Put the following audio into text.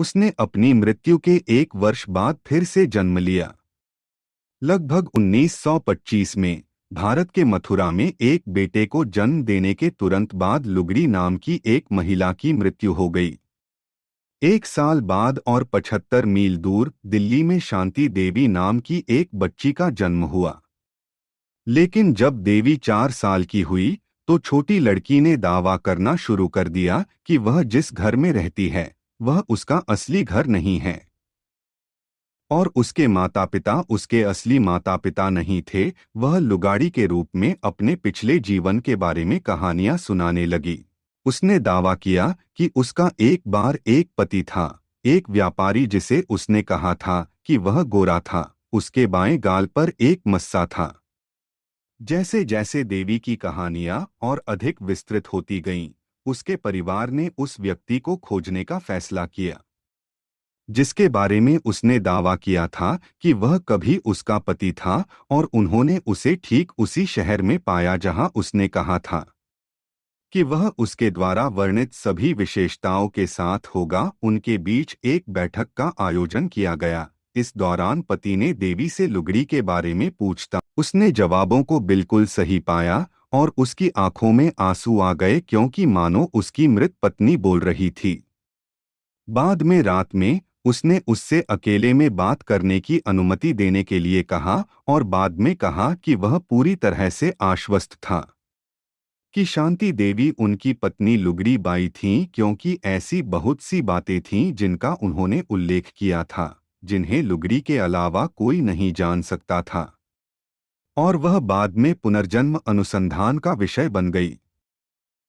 उसने अपनी मृत्यु के 1 वर्ष बाद फिर से जन्म लिया। लगभग 1925 में भारत के मथुरा में एक बेटे को जन्म देने के तुरंत बाद लुगड़ी नाम की एक महिला की मृत्यु हो गई। 1 साल बाद और 75 मील दूर दिल्ली में शांति देवी नाम की एक बच्ची का जन्म हुआ। लेकिन जब देवी 4 साल की हुई तो छोटी लड़की ने दावा करना शुरू कर दिया कि वह जिस घर में रहती है वह उसका असली घर नहीं है और उसके माता पिता उसके असली माता पिता नहीं थे। वह लुगाड़ी के रूप में अपने पिछले जीवन के बारे में कहानियां सुनाने लगी। उसने दावा किया कि उसका एक बार एक पति था, एक व्यापारी जिसे उसने कहा था कि वह गोरा था, उसके बाएं गाल पर एक मस्सा था। जैसे जैसे देवी की कहानियां और अधिक विस्तृत होती गईं, उसके परिवार ने उस व्यक्ति को खोजने का फैसला किया जिसके बारे में उसने दावा किया था कि वह कभी उसका पति था, और उन्होंने उसे ठीक उसी शहर में पाया जहां उसने कहा था कि वह उसके द्वारा वर्णित सभी विशेषताओं के साथ होगा। उनके बीच एक बैठक का आयोजन किया गया। इस दौरान पति ने देवी से लुगड़ी के बारे में पूछता। उसने जवाबों को बिल्कुल सही पाया और उसकी आंखों में आंसू आ गए क्योंकि मानो उसकी मृत पत्नी बोल रही थी। बाद में रात में उसने उससे अकेले में बात करने की अनुमति देने के लिए कहा और बाद में कहा कि वह पूरी तरह से आश्वस्त था कि शांति देवी उनकी पत्नी लुगड़ी बाई थीं, क्योंकि ऐसी बहुत सी बातें थीं जिनका उन्होंने उल्लेख किया था जिन्हें लुगड़ी के अलावा कोई नहीं जान सकता था, और वह बाद में पुनर्जन्म अनुसंधान का विषय बन गई।